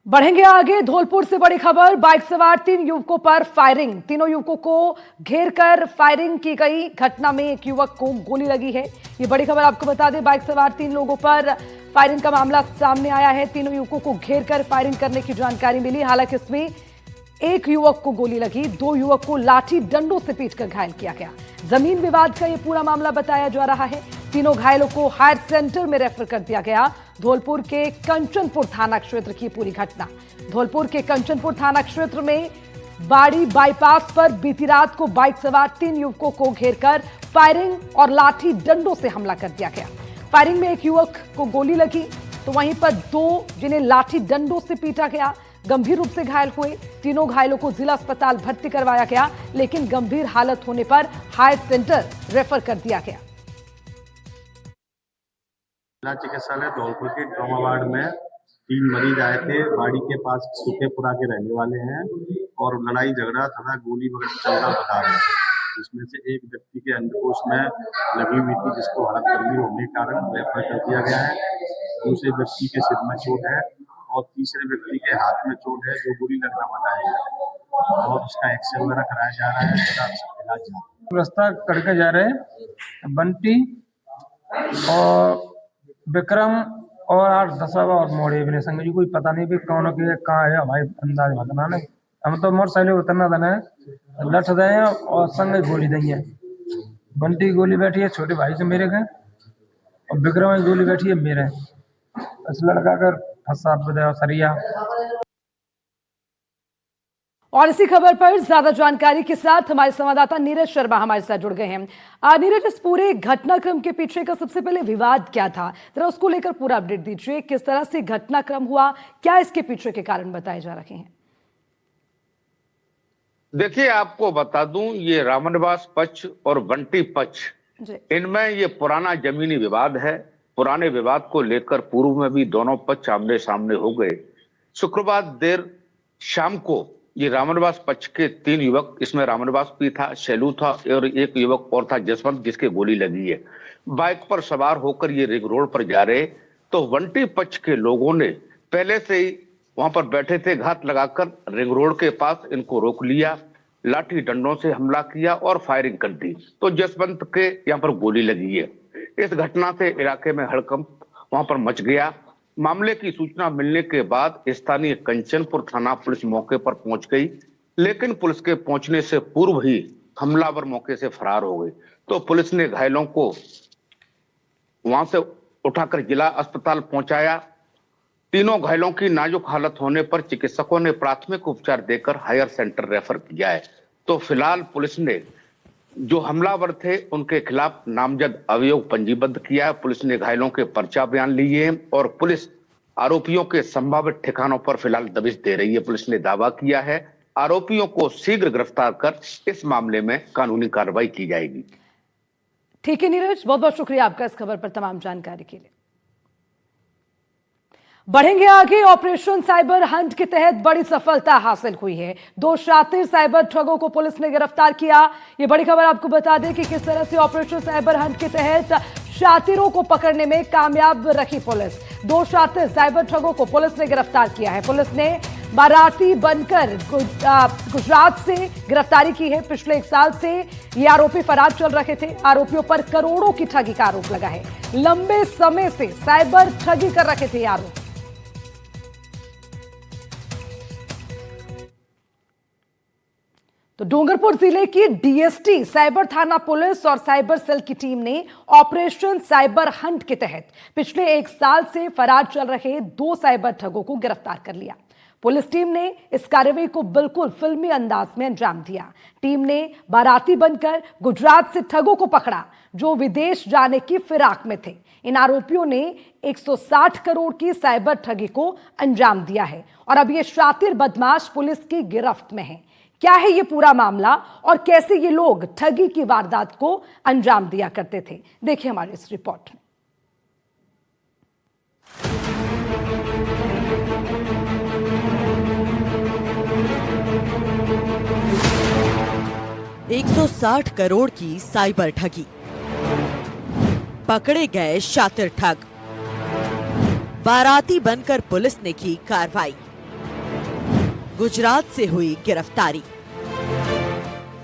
बढ़ेंगे आगे। धौलपुर से बड़ी खबर, बाइक सवार 3 युवकों पर फायरिंग। तीनों युवकों को घेर कर फायरिंग की गई। घटना में एक युवक को गोली लगी है। ये बड़ी खबर आपको बता दें, बाइक सवार 3 लोगों पर फायरिंग का मामला सामने आया है। तीनों युवकों को घेर कर फायरिंग करने की जानकारी मिली। हालांकि इसमें एक युवक को गोली लगी, 2 युवक को लाठी डंडों से पीटकर घायल किया गया। जमीन विवाद का यह पूरा मामला बताया जा रहा है। तीनों घायलों को हायर सेंटर में रेफर कर दिया गया। धौलपुर के कंचनपुर थाना क्षेत्र की पूरी घटना। धौलपुर के कंचनपुर थाना क्षेत्र में बाड़ी बाईपास पर बीती रात को बाइक सवार 3 युवकों को घेरकर फायरिंग और लाठी डंडों से हमला कर दिया गया। फायरिंग में एक युवक को गोली लगी तो वहीं पर 2 जिन्हें लाठी डंडों से पीटा गया गंभीर रूप से घायल हुए। तीनों घायलों को जिला अस्पताल भर्ती करवाया गया, लेकिन गंभीर हालत होने पर हायर सेंटर रेफर कर दिया गया। जिला चिकित्सालय धौलपुर के ट्रॉमा वार्ड में 3 मरीज आए थे। बाड़ी के पास सूखेपुरा के रहने वाले हैं और लड़ाई झगड़ा तथा गोली वगैरह चल रहा बता रहे हैं, जिसमें से एक व्यक्ति के अंडकोश में लगी हुई थी, जिसको हड़प गर्मी होने के कारण रेफर कर दिया गया है। दूसरे व्यक्ति के सिर में चोट है और तीसरे व्यक्ति के हाथ में चोट है, जो गोली लगना बताया है और उसका एक्सरे वगैरह कराया जा रहा है। इलाज रास्ता करके जा रहे हैं बंटी और विक्रम और 8-10 और मोड़े भी संग जी, कोई पता नहीं भी कौन के कहाँ है, हमारे अंदाज भगना ने। हम तो मोटरसाइकिल उतरना था, लठ दे और संग गोली दी है। बंटी की गोली बैठी है छोटे भाई से मेरे के, और विक्रम की गोली बैठी है मेरे। इस लड़का का फंसा और सरिया। और इसी खबर पर ज्यादा जानकारी के साथ हमारे संवाददाता नीरज शर्मा हमारे साथ जुड़ गए हैं। नीरज, इस पूरे घटनाक्रम के पीछे का सबसे पहले विवाद क्या था, जरा उसको लेकर पूरा अपडेट दीजिए। किस तरह से घटनाक्रम हुआ, क्या इसके पीछे के कारण बताए जा रहे हैं? देखिए, आपको बता दूं, ये रामनिवास पक्ष और बंटी पक्ष, इनमें ये पुराना जमीनी विवाद है। पुराने विवाद को लेकर पूर्व में भी दोनों पक्ष आमने सामने हो गए। शुक्रवार देर शाम को ये रामनिवास पक्ष के 3 युवक, इसमें रामनिवास भी था, शैलू था और एक युवक और था जसवंत, जिसके गोली लगी है। बाइक पर सवार होकर ये रिंग रोड पर जा रहे तो बंटी पक्ष के लोगों ने पहले से ही वहां पर बैठे थे, घात लगाकर रिंग रोड के पास इनको रोक लिया, लाठी डंडों से हमला किया और फायरिंग कर दी। तो जसवंत के यहाँ पर गोली लगी है। इस घटना से इलाके में हड़कंप वहां पर मच गया। मामले की सूचना मिलने के बाद स्थानीय कंचनपुर थाना पुलिस मौके पर पहुंच गई, लेकिन पुलिस के पहुंचने से पूर्व ही हमलावर मौके से फरार हो गए। तो पुलिस ने घायलों को वहां से उठाकर जिला अस्पताल पहुंचाया। तीनों घायलों की नाजुक हालत होने पर चिकित्सकों ने प्राथमिक उपचार देकर हायर सेंटर रेफर किया है। तो फिलहाल पुलिस ने जो हमलावर थे उनके खिलाफ नामजद अभियोग पंजीबद्ध किया है। पुलिस ने घायलों के पर्चा बयान लिए हैं और पुलिस आरोपियों के संभावित ठिकानों पर फिलहाल दबिश दे रही है। पुलिस ने दावा किया है आरोपियों को शीघ्र गिरफ्तार कर इस मामले में कानूनी कार्रवाई की जाएगी। ठीक है नीरज, बहुत बहुत शुक्रिया आपका इस खबर पर तमाम जानकारी के लिए। बढ़ेंगे आगे। ऑपरेशन साइबर हंट के तहत बड़ी सफलता हासिल हुई है। 2 शातिर साइबर ठगों को पुलिस ने गिरफ्तार किया। ये बड़ी खबर आपको बता दें कि किस तरह से ऑपरेशन साइबर हंट के तहत शातिरों को पकड़ने में कामयाब रही पुलिस। 2 शातिर साइबर ठगों को पुलिस ने गिरफ्तार किया है। पुलिस ने बाराती बनकर गुजरात से गिरफ्तारी की है। पिछले 1 साल से ये आरोपी फरार चल रहे थे। आरोपियों पर करोड़ों की ठगी का आरोप लगा है। लंबे समय से साइबर ठगी कर रहे थे ये आरोपी। तो डूंगरपुर जिले की डीएसटी, साइबर थाना पुलिस और साइबर सेल की टीम ने ऑपरेशन साइबर हंट के तहत पिछले 1 साल से फरार चल रहे 2 साइबर ठगों को गिरफ्तार कर लिया। पुलिस टीम ने इस कार्रवाई को बिल्कुल फिल्मी अंदाज में अंजाम दिया। टीम ने बाराती बनकर गुजरात से ठगों को पकड़ा जो विदेश जाने की फिराक में थे। इन आरोपियों ने 160 करोड़ की साइबर ठगी को अंजाम दिया है और अब ये शातिर बदमाश पुलिस की गिरफ्त में है। क्या है ये पूरा मामला और कैसे ये लोग ठगी की वारदात को अंजाम दिया करते थे, देखिए हमारी इस रिपोर्ट में। 160 करोड़ की साइबर ठगी, पकड़े गए शातिर ठग, बाराती बनकर पुलिस ने की कार्रवाई। गुजरात से हुई गिरफ्तारी।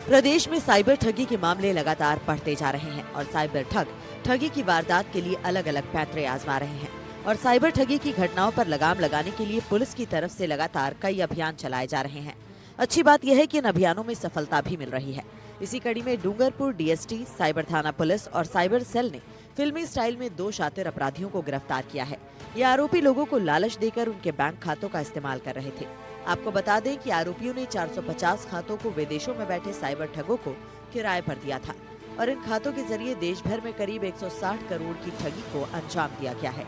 प्रदेश में साइबर ठगी के मामले लगातार बढ़ते जा रहे हैं और साइबर ठग ठगी की वारदात के लिए अलग अलग पैंतरे आजमा रहे हैं और साइबर ठगी की घटनाओं पर लगाम लगाने के लिए पुलिस की तरफ से लगातार कई अभियान चलाए जा रहे हैं। अच्छी बात यह है कि इन अभियानों में सफलता भी मिल रही है। इसी कड़ी में डूंगरपुर डीएसटी, साइबर थाना पुलिस और साइबर सेल ने फिल्मी स्टाइल में 2 शातिर अपराधियों को गिरफ्तार किया है। ये आरोपी लोगों को लालच देकर उनके बैंक खातों का इस्तेमाल कर रहे थे। आपको बता दें कि आरोपियों ने 450 खातों को विदेशों में बैठे साइबर ठगों को किराए पर दिया था और इन खातों के जरिए देश भर में करीब 160 करोड़ की ठगी को अंजाम दिया गया है।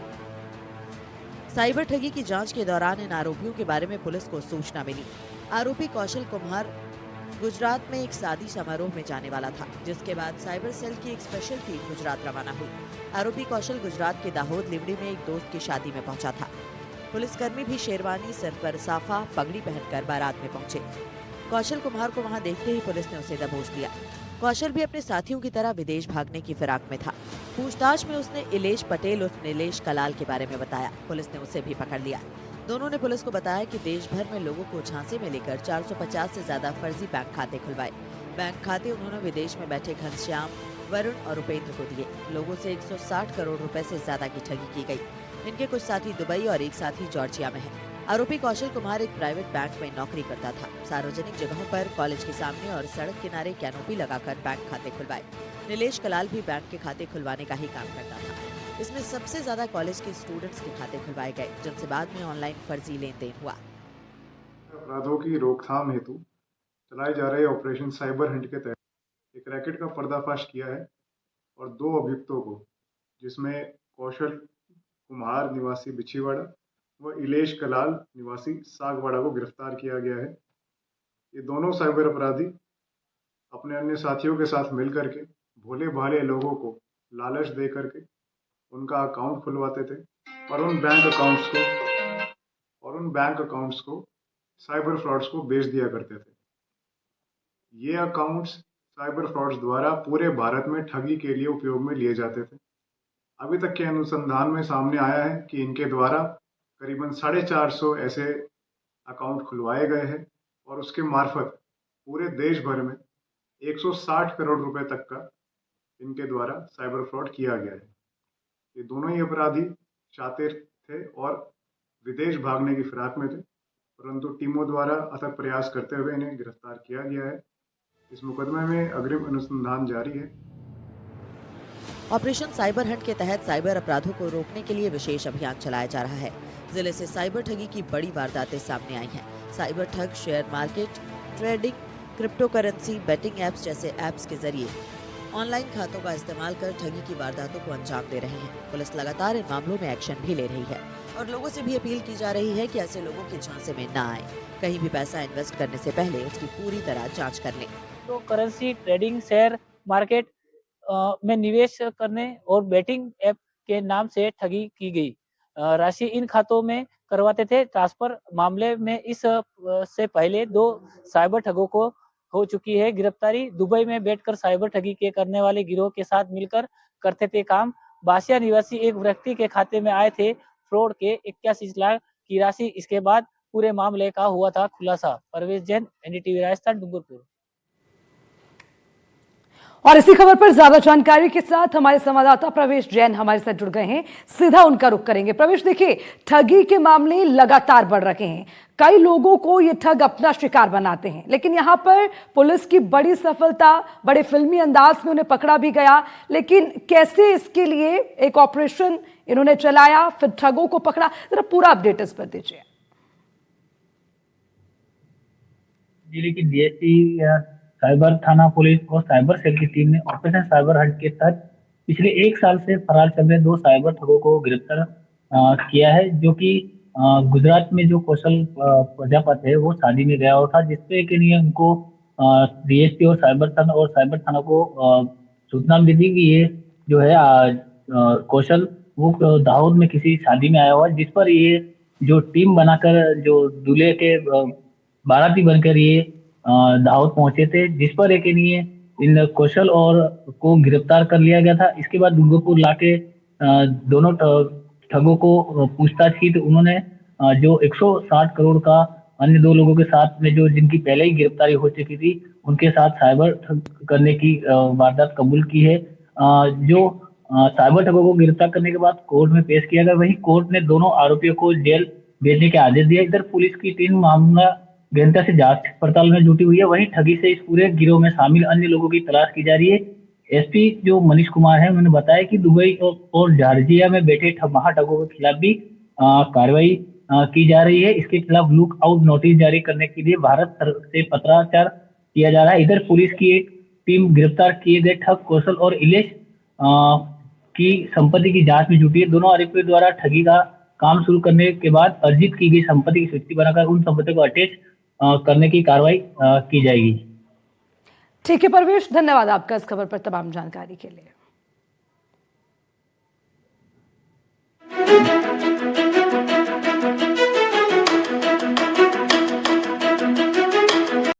साइबर ठगी की जांच के दौरान इन आरोपियों के बारे में पुलिस को सूचना मिली। आरोपी कौशल कुमार गुजरात में एक शादी समारोह में जाने वाला था, जिसके बाद साइबर सेल की एक स्पेशल टीम गुजरात रवाना हुई। आरोपी कौशल गुजरात के दाहोद लिवड़ी में एक दोस्त की शादी में पहुंचा था। पुलिसकर्मी भी शेरवानी, सर पर साफा, पगड़ी पहनकर बारात में पहुंचे। कौशल कुमार को वहां देखते ही पुलिस ने उसे दबोच लिया। कौशल भी अपने साथियों की तरह विदेश भागने की फिराक में था। पूछताछ में उसने इलेश पटेल उर्फ नीलेश कलाल के बारे में बताया। पुलिस ने उसे भी पकड़ लिया। दोनों ने पुलिस को बताया कि देश भर में लोगों को झांसे में लेकर 450 से ज्यादा फर्जी बैंक खाते खुलवाए। बैंक खाते उन्होंने विदेश में बैठे घनश्याम, वरुण और उपेंद्र को दिए। लोगों से 160 करोड़ रुपए से ज्यादा की ठगी की गई। इनके कुछ साथी दुबई और एक साथी जॉर्जिया में है। आरोपी कौशल कुमार एक प्राइवेट बैंक में नौकरी करता था। सार्वजनिक जगहों पर, कॉलेज के सामने और सड़क किनारे कैनोपी लगाकर बैंक खाते खुलवाए। नीलेश कलाल भी बैंक के खाते खुलवाने का ही काम करता था। इसमें सबसे ज्यादा कॉलेज के स्टूडेंट्स के खाते खुलवाए गए, जिनसे बाद में ऑनलाइन फर्जी लेन देन हुआ। अपराधों की रोकथाम हेतु चलाए जा रहे ऑपरेशन साइबर हंट के तहत एक रैकेट का पर्दाफाश किया है और 2 अभियुक्तों को, जिसमें कौशल कुमार निवासी बिछीवाड़ा व इलेश कलाल निवासी सागवाड़ा को गिरफ्तार किया गया है। ये दोनों साइबर अपराधी अपने अन्य साथियों के साथ मिलकर के भोले भाले लोगों को लालच दे करके उनका अकाउंट खुलवाते थे और उन बैंक अकाउंट्स को साइबर फ्रॉड्स को बेच दिया करते थे। ये अकाउंट्स साइबर फ्रॉड्स द्वारा पूरे भारत में ठगी के लिए उपयोग में लिए जाते थे। अभी तक के अनुसंधान में सामने आया है कि इनके द्वारा करीबन 450 ऐसे अकाउंट खुलवाए गए हैं और उसके मार्फत पूरे देश भर में 160 करोड़ रुपए तक का इनके द्वारा साइबर फ्रॉड किया गया है। ये दोनों ही अपराधी शातिर थे और विदेश भागने की फिराक में थे, परंतु टीमों द्वारा अथक प्रयास करते हुए इन्हें गिरफ्तार किया गया है। इस मुकदमे में अग्रिम अनुसंधान जारी है। ऑपरेशन साइबर हंट के तहत साइबर अपराधों को रोकने के लिए विशेष अभियान चलाया जा रहा है। जिले से साइबर ठगी की बड़ी वारदातें सामने आई हैं। साइबर ठग share market, trading, crypto currency, betting apps जैसे एप्स के जरिए ऑनलाइन खातों का इस्तेमाल कर ठगी की वारदातों को अंजाम दे रहे हैं। पुलिस लगातार इन मामलों में एक्शन भी ले रही है और लोगों से भी अपील की जा रही है कि ऐसे लोगों के झांसे में न आए। कहीं भी पैसा इन्वेस्ट करने से पहले उसकी पूरी तरह जांच कर लें। तो करेंसी, ट्रेडिंग, शेयर मार्केट में निवेश करने और बेटिंग ऐप के नाम से ठगी की गई। राशि इन खातों में करवाते थे ट्रांसफर। मामले में इस से पहले 2 साइबर ठगों को हो चुकी है गिरफ्तारी। दुबई में बैठकर साइबर ठगी के करने वाले गिरोह के साथ मिलकर करते थे काम। बासिया निवासी एक व्यक्ति के खाते में आए थे फ्रॉड के 81 लाख की राशि। इसके बाद पूरे मामले का हुआ था खुलासा। परवेश जैन, एनडीटीवी राजस्थान, डूंगरपुर। और इसी खबर पर ज्यादा जानकारी के साथ हमारे संवाददाता प्रवेश जैन हमारे साथ जुड़ गए हैं। सीधा उनका रुख करेंगे। प्रवेश, देखिए, ठगी के मामले लगातार बढ़ रहे हैं। कई लोगों को ये ठग अपना शिकार बनाते हैं, लेकिन यहाँ पर पुलिस की बड़ी सफलता, बड़े फिल्मी अंदाज में उन्हें पकड़ा भी गया। लेकिन कैसे इसके लिए एक ऑपरेशन इन्होंने चलाया, फिर ठगों को पकड़ा, जरा पूरा अपडेट इस पर दीजिए। जिले की डीएसपी, साइबर थाना पुलिस और साइबर सेल की टीम ने ऑपरेशन साइबर हंट के तहत पिछले 1 साल से फरार चल रहे 2 साइबर ठगों को गिरफ्तार किया है, जो कि गुजरात में जो कौशल प्रजापति है वो शादी में गया हुआ था, जिसपे के लिए उनको डीएसपी और साइबर थाना को सूचना मिली थी कि ये जो है कौशल वो दाहोद में किसी शादी में आया हुआ, जिस पर ये जो टीम बनाकर जो दूल्हे के बाराती बनकर ये दाहोद पहुंचे थे, जिस पर एक लिए इन कौशल और को गिरफ्तार कर लिया गया था। इसके बाद डूंगरपुर लाके दोनों ठगों को पूछताछ की तो उन्होंने जो 160 करोड़ का अन्य 2 लोगों के साथ में जो जिनकी पहले ही गिरफ्तारी हो चुकी थी, उनके साथ साइबर ठग करने की वारदात कबूल की है। जो साइबर ठगों को गिरफ्तार करने के बाद कोर्ट में पेश किया गया, वहीं कोर्ट ने दोनों आरोपियों को जेल भेजने के आदेश दिए। इधर पुलिस की टीम मामला गहनता से जांच पड़ताल में जुटी हुई है। वहीं ठगी से इस पूरे गिरोह में शामिल अन्य लोगों की तलाश की जा रही है। एसपी जो मनीष कुमार है, उन्होंने बताया कि दुबई और जॉर्जिया में बैठे महाठगों के खिलाफ भी कार्रवाई की जा रही है। इसके खिलाफ लुक आउट नोटिस जारी करने के लिए भारत से पत्राचार किया जा रहा है। इधर पुलिस की एक टीम गिरफ्तार किए गए ठग कौशल और इलेश की संपत्ति की जांच में जुटी है। दोनों आरोपियों द्वारा ठगी का काम शुरू करने के बाद अर्जित की गई संपत्ति की सूची बनाकर उन संपत्ति को अटैच करने की कार्रवाई की जाएगी। ठीक है परवेश, धन्यवाद आपका इस खबर पर तमाम जानकारी के लिए।